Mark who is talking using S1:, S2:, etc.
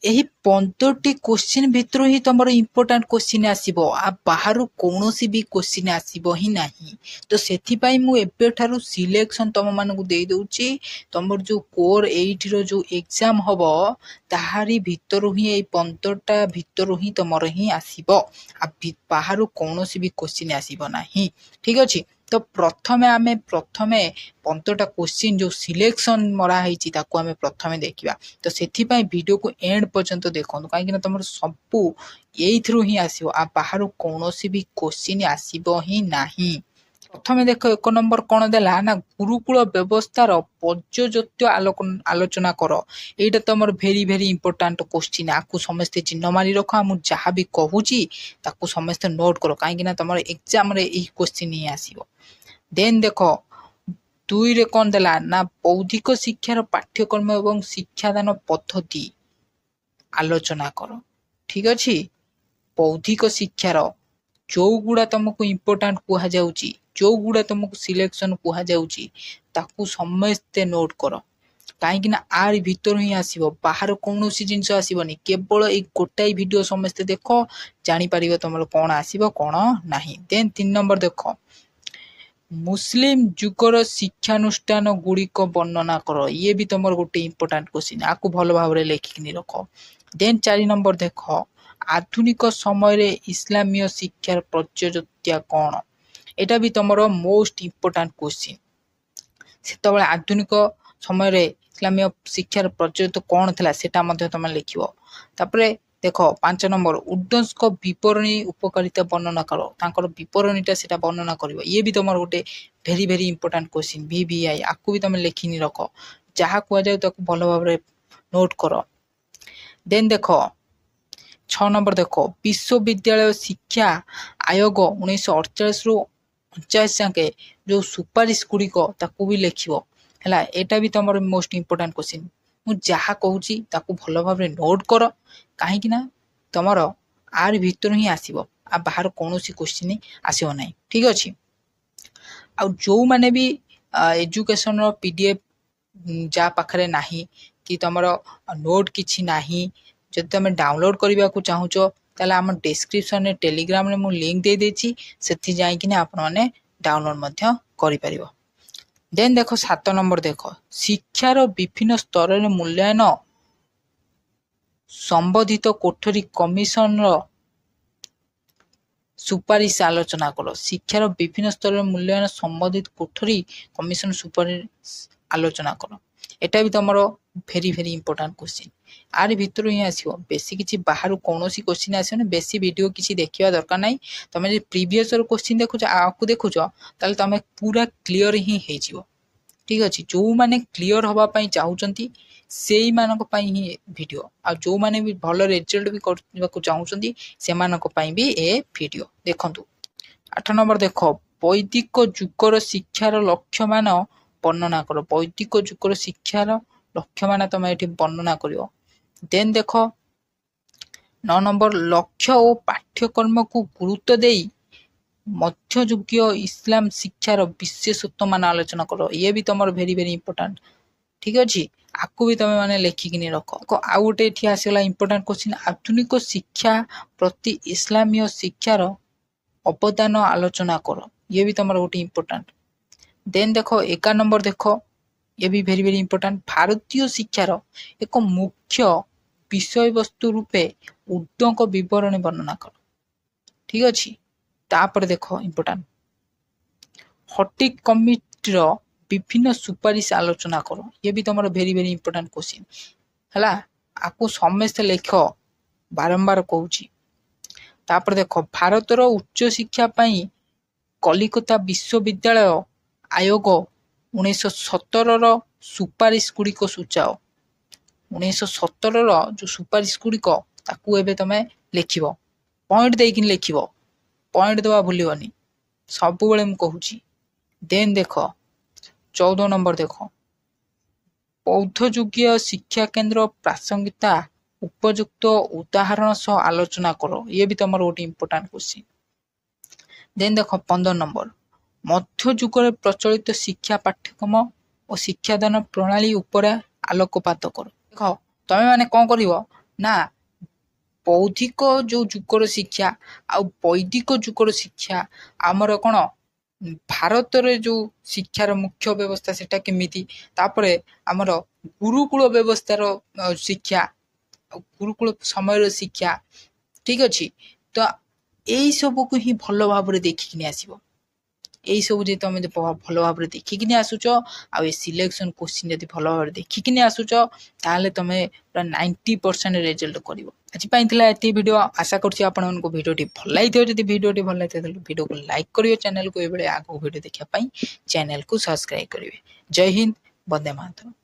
S1: ଏହି 15ଟି କ୍ୱେଶ୍ଚିନ୍ ଭିତରୁ ହିଁ ତମର ଇମ୍ପୋର୍ଟାଣ୍ଟ କ୍ୱେଶ୍ଚିନ୍ ଆସିବ। ବାହାରୁ କୌଣସି ବି କ୍ୱେଶ୍ଚିନ୍ ଆସିବ ହିଁ ନାହିଁ। ତ ସେଥିପାଇଁ ମୁଁ ଏବେଠାରୁ ସିଲେକ୍ସନ୍ ତମମାନଙ୍କୁ ଦେଇଦେଉଛି। ତମର ଯେଉଁ କୋର୍ 8ର ଯେଉଁ ଏକ୍ଜାମ୍ ହେବ ତାହାରି ଭିତରୁ ହିଁ ଏଇ 15ଟା ଭିତରୁ ହିଁ ତମର ହିଁ ଆସିବ। ବାହାରୁ କୌଣସି ବି କ୍ୱେଶ୍ଚିନ୍ ଆସିବ ନାହିଁ। ଠିକ୍ ଅଛି। ତ ପ୍ରଥମେ 15ଟା କ୍ୱେଶ୍ଚିନ୍ ଯେଉଁ ସିଲେକ୍ସନ୍ ମରା ହେଇଛି ତାକୁ ଆମେ ପ୍ରଥମେ ଦେଖିବା। ତ ସେଥିପାଇଁ ଭିଡ଼ିଓକୁ ଏଣ୍ଡ ପର୍ଯ୍ୟନ୍ତ ଦେଖନ୍ତୁ, କାହିଁକିନା ତମର ସବୁ ଏଇଥିରୁ ହିଁ ଆସିବ। ବାହାରୁ କୌଣସି ବି କ୍ୱେଶ୍ଚିନ୍ ଆସିବ ହିଁ ନାହିଁ। ପ୍ରଥମେ ଦେଖ 1 ନମ୍ବର କ'ଣ ଦେଲା ନା ଗୁରୁକୁଳ ବ୍ୟବସ୍ଥାର ପ୍ରଯୋଜ୍ୟତା ଆଲୋଚନା କର। ଏଇଟା ତମର ଭେରି ଭେରି ଇମ୍ପୋର୍ଟାଣ୍ଟ କ୍ୱେଶ୍ଚିନ୍। ଆକୁ ସମସ୍ତେ ଚିହ୍ନ ମାରି ରଖ। ମୁଁ ଯାହା ବି କହୁଛି ତାକୁ ସମସ୍ତେ ନୋଟ୍ କର, କାହିଁକିନା ତମର ଏକ୍ଜାମ୍ରେ ଏହି କ୍ୱେଶ୍ଚିନ୍ ହିଁ ଆସିବ। ଦେନ୍ ଦେଖ 2ରେ କ'ଣ ଦେଲା ନା ବୌଦ୍ଧିକ ଶିକ୍ଷାର ପାଠ୍ୟକ୍ରମ ଏବଂ ଶିକ୍ଷାଦାନ ପଦ୍ଧତି ଆଲୋଚନା କର। ଠିକ୍ ଅଛି। ବୌଦ୍ଧିକ ଶିକ୍ଷାର ଯୋଉଗୁଡ଼ା ତମକୁ ଇମ୍ପୋର୍ଟାଣ୍ଟ କୁହାଯାଉଛି, ଯୋଉଗୁଡ଼ା ତମକୁ ସିଲେକ୍ସନ୍ କୁହାଯାଉଛି ତାକୁ ସମସ୍ତେ ନୋଟ୍ କର, କାହିଁକିନା ଆରି ଭିତରୁ ହିଁ ଆସିବ। ବାହାର କୌଣସି ଜିନିଷ ଆସିବନି। କେବଳ ଏଇ ଗୋଟାଏ ଭିଡ଼ିଓ ସମସ୍ତେ ଦେଖ, ଜାଣିପାରିବ ତମର କ'ଣ ଆସିବ କ'ଣ ନାହିଁ। ଦେନ୍ 3 ନମ୍ବର ଦେଖ ମୁସଲିମ୍ ଯୁଗର ଶିକ୍ଷାନୁଷ୍ଠାନ ଗୁଡ଼ିକ ବର୍ଣ୍ଣନା କର। ଇଏ ବି ତମର ଗୋଟେ ଇମ୍ପୋର୍ଟାଣ୍ଟ କ୍ୱେଶ୍ଚିନ୍। ଆକୁ ଭଲ ଭାବରେ ଲେଖିକିନି ରଖ। ଦେନ୍ 4 ନମ୍ବର ଦେଖ ଆଧୁନିକ ସମୟରେ ଇସଲାମୀୟ ଶିକ୍ଷାର ପ୍ରଯୋଜ୍ୟତା କ'ଣ? ଏଇଟା ବି ତମର ମୋଷ୍ଟ ଇମ୍ପୋର୍ଟାଣ୍ଟ କ୍ୱେଶ୍ଚିନ୍। ସେତେବେଳେ ଆଧୁନିକ ସମୟରେ ଇସଲାମୀୟ ଶିକ୍ଷାର ପ୍ରଚଳିତ କ'ଣ ଥିଲା ସେଟା ମଧ୍ୟ ତମେ ଲେଖିବ। ତାପରେ ଦେଖ 5 ନମ୍ବର ଉର୍ଦ୍ଦଙ୍କ ବିବରଣୀ ଉପକାରିତା ବର୍ଣ୍ଣନା କର। ତାଙ୍କର ବିବରଣୀଟା ସେଟା ବର୍ଣ୍ଣନା କରିବ। ଇଏ ବି ତମର ଗୋଟେ very very important question VVI। ଆକୁ ବି ତମେ ଲେଖିନି ରଖ। ଯାହା କୁହାଯାଉ ତାକୁ ଭଲ ଭାବରେ ନୋଟ୍ କର। ଦେନ୍ ଦେଖ 6 ନମ୍ବର ଦେଖ ବିଶ୍ୱବିଦ୍ୟାଳୟ ଶିକ୍ଷା ଆୟୋଗ 1948ରୁ 49 ଯାକେ ଯେଉଁ ସୁପାରିଶ ଗୁଡ଼ିକ ତାକୁ ବି ଲେଖିବ ହେଲା। ଏଇଟା ବି ତମର ମୋଷ୍ଟ ଇମ୍ପୋର୍ଟାଣ୍ଟ କ୍ୱେଶ୍ଚିନ୍। ମୁଁ ଯାହା କହୁଛି ତାକୁ ଭଲ ଭାବରେ ନୋଟ୍ କର, କାହିଁକିନା ତମର ଆରି ଭିତରୁ ହିଁ ଆସିବ। ବାହାର କୌଣସି କ୍ୱେଶ୍ଚିନ୍ ଆସିବ ନାହିଁ। ଠିକ୍ ଅଛି। ଆଉ ଯେଉଁମାନେ ବି ଏଜୁକେସନ୍ର PDF ଯାହା ପାଖରେ ନାହିଁ କି ତମର ନୋଟ୍ କିଛି ନାହିଁ, ଯଦି ତମେ ଡାଉନଲୋଡ଼୍ କରିବାକୁ ଚାହୁଁଛ ତାହେଲେ ଆମ ଡେସ୍କ୍ରିପ୍ସନ୍ରେ ଟେଲିଗ୍ରାମରେ ମୁଁ ଲିଙ୍କ୍ ଦେଇଦେଇଛି, ସେଠି ଯାଇକିନା ଆପଣମାନେ ଡାଉନଲୋଡ଼୍ ମଧ୍ୟ କରିପାରିବ। ଦେନ୍ ଦେଖ 7 ନମ୍ବର ଦେଖ ଶିକ୍ଷାର ବିଭିନ୍ନ ସ୍ତରରେ ମୂଲ୍ୟାୟନ ସମ୍ବନ୍ଧିତ କୋଠରୀ କମିଶନର ସୁପାରିଶ ଆଲୋଚନା କର। ଶିକ୍ଷାର ବିଭିନ୍ନ ସ୍ତରରେ ମୂଲ୍ୟାୟନ ସମ୍ବନ୍ଧିତ କୋଠରୀ କମିଶନ ସୁପାରିଶ ଆଲୋଚନା କର। ଏଟା ବି ତମର ଭେରି ଭେରି ଇମ୍ପୋର୍ଟାଣ୍ଟ କ୍ୱେଶ୍ଚିନ୍। ଆରି ଭିତରୁ ହିଁ ଆସିବ। ବେଶୀ କିଛି ବାହାରୁ କୌଣସି କ୍ୱେଶ୍ଚିନ୍ ଆସିବନି। ବେଶୀ ଭିଡ଼ିଓ କିଛି ଦେଖିବା ଦରକାର ନାହିଁ। ତମେ ଯଦି ପ୍ରିଭିୟସ୍ର କ୍ୱେଶ୍ଚିନ୍ ଦେଖୁଛ ଆକୁ ଦେଖୁଛ ତାହେଲେ ତମେ ପୁରା କ୍ଲିଅର ହିଁ ହେଇଯିବ। ଠିକ୍ ଅଛି। ଯେଉଁମାନେ କ୍ଲିଅର ହେବା ପାଇଁ ଚାହୁଁଛନ୍ତି ସେଇମାନଙ୍କ ପାଇଁ ହିଁ ଭିଡ଼ିଓ, ଆଉ ଯେଉଁମାନେ ବି ଭଲ ରେଜଲ୍ଟ ବି କରିବାକୁ ଚାହୁଁଛନ୍ତି ସେମାନଙ୍କ ପାଇଁ ବି ଏ ଭିଡ଼ିଓ ଦେଖନ୍ତୁ। 8 ନମ୍ବର ଦେଖ ବୈଦିକ ଯୁଗର ଶିକ୍ଷାର ଲକ୍ଷ୍ୟମାନ ବର୍ଣ୍ଣନା କର। ବୈଦିକ ଯୁଗର ଶିକ୍ଷାର ଲକ୍ଷ୍ୟମାନ ତମେ ଏଠି ବର୍ଣ୍ଣନା କରିବ। ଦେନ୍ ଦେଖ 9 ନମ୍ବର ଲକ୍ଷ୍ୟ ଓ ପାଠ୍ୟକ୍ରମକୁ ଗୁରୁତ୍ୱ ଦେଇ ମଧ୍ୟଯୁଗୀୟ ଇସଲାମ ଶିକ୍ଷାର ବିଶେଷତ୍ୱମାନ ଆଲୋଚନା କର। ଇଏ ବି ତମର ଭେରି ଭେରି ଇମ୍ପୋର୍ଟାଣ୍ଟ। ଠିକ୍ ଅଛି। ଆକୁ ବି ତମେ ମାନେ ଲେଖିକିନି ରଖ। ଆଉ ଗୋଟେ ଏଠି ଆସିଗଲା ଇମ୍ପୋର୍ଟାଣ୍ଟ କ୍ୱେଶ୍ଚିନ୍ ଆଧୁନିକ ଶିକ୍ଷା ପ୍ରତି ଇସଲାମୀୟ ଶିକ୍ଷାର ଅବଦାନ ଆଲୋଚନା କର। ଇଏ ବି ତମର ଗୋଟେ ଇମ୍ପୋର୍ଟାଣ୍ଟ। ଦେନ୍ ଦେଖ 11 ନମ୍ବର ଦେଖ ଇଏ ବି ଭେରି ଭେରି ଇମ୍ପୋର୍ଟାଣ୍ଟ ଭାରତୀୟ ଶିକ୍ଷାର ଏକ ମୁଖ୍ୟ ବିଷୟବସ୍ତୁ ରୂପେ ଉର୍ଦ୍ଦଙ୍କ ବିବରଣୀ ବର୍ଣ୍ଣନା କର। ଠିକ୍ ଅଛି। ତାପରେ ଦେଖ ଇମ୍ପୋର୍ଟାଣ୍ଟ ହଟିକ୍ କମିଟିର ବିଭିନ୍ନ ସୁପାରିଶ ଆଲୋଚନା କର। ଇଏ ବି ତମର ଭେରି ଭେରି ଇମ୍ପୋର୍ଟାଣ୍ଟ କ୍ୱେଶ୍ଚିନ୍ ହେଲା। ଆକୁ ସମସ୍ତେ ଲେଖ, ବାରମ୍ବାର କହୁଛି। ତାପରେ ଦେଖ ଭାରତର ଉଚ୍ଚଶିକ୍ଷା ପାଇଁ କଲିକତା ବିଶ୍ୱବିଦ୍ୟାଳୟ ଆୟୋଗ 1917ର ସୁପାରିଶ ଗୁଡ଼ିକ ସୂଚାଅ। 1917ର ଯେଉଁ ସୁପାରିଶ ଗୁଡ଼ିକ ତାକୁ ଏବେ ତମେ ଲେଖିବ। ପଏଣ୍ଟ ଦେଇକିନି ଲେଖିବ। ପଏଣ୍ଟ ଦେବା ଭୁଲିବନି, ସବୁବେଳେ ମୁଁ କହୁଛି। ଦେନ୍ ଦେଖ 14 ନମ୍ବର ଦେଖ ବୌଦ୍ଧଯୁଗୀୟ ଶିକ୍ଷା କେନ୍ଦ୍ର ପ୍ରାସଙ୍ଗିକତା ଉପଯୁକ୍ତ ଉଦାହରଣ ସହ ଆଲୋଚନା କର। ଇଏ ବି ତମର ଗୋଟେ ଇମ୍ପୋର୍ଟାଣ୍ଟ କ୍ୱେଶ୍ଚିନ୍। ଦେନ୍ ଦେଖ 15 ନମ୍ବର ମଧ୍ୟଯୁଗରେ ପ୍ରଚଳିତ ଶିକ୍ଷା ପାଠ୍ୟକ୍ରମ ଓ ଶିକ୍ଷାଦାନ ପ୍ରଣାଳୀ ଉପରେ ଆଲୋକପାତ କର। ଦେଖ ତମେ ମାନେ କ'ଣ କରିବ ନା ବୌଦ୍ଧିକ ଯୋଉ ଯୁଗର ଶିକ୍ଷା ଆଉ ବୈଦିକ ଯୁଗର ଶିକ୍ଷା ଆମର କ'ଣ ଭାରତରେ ଯୋଉ ଶିକ୍ଷାର ମୁଖ୍ୟ ବ୍ୟବସ୍ଥା ସେଟା କେମିତି, ତାପରେ ଆମର ଗୁରୁକୁଳ ବ୍ୟବସ୍ଥାର ଶିକ୍ଷା, ଗୁରୁକୁଳ ସମୟର ଶିକ୍ଷା, ଠିକ ଅଛି। ତ ଏଇ ସବୁକୁ ହିଁ ଭଲ ଭାବରେ ଦେଖିକିନି ଆସିବ। ଏଇ ସବୁ ଯଦି ତମେ ଭଲ ଭାବରେ ଦେଖିକିନି ଆସୁଛ ଆଉ ଏ ସିଲେକ୍ସନ କୋଶ୍ଚିନ୍ ଯଦି ଭଲ ଭାବରେ ଦେଖିକିନି ଆସୁଛ ତାହେଲେ ତମେ ପୁରା 90% ରେଜଲ୍ଟ କରିବ। ଆଜି ପାଇଁ ଥିଲା ଏତିକି ଭିଡ଼ିଓ। ଆଶା କରୁଛି ଆପଣମାନଙ୍କୁ ଭିଡ଼ିଓଟି ଭଲ ଲାଗିଥିବ। ଯଦି ଭିଡ଼ିଓଟି ଭଲ ଲାଗିଥିବ ତାହେଲେ ଭିଡ଼ିଓକୁ ଲାଇକ୍ କରିବେ, ଚ୍ୟାନେଲକୁ ଏଇଭଳି ଆଗକୁ ଭିଡ଼ିଓ ଦେଖିବା ପାଇଁ ଚ୍ୟାନେଲକୁ ସବସ୍କ୍ରାଇବ୍ କରିବେ। ଜୟ ହିନ୍ଦ, ବନ୍ଦେ ମାତରମ୍।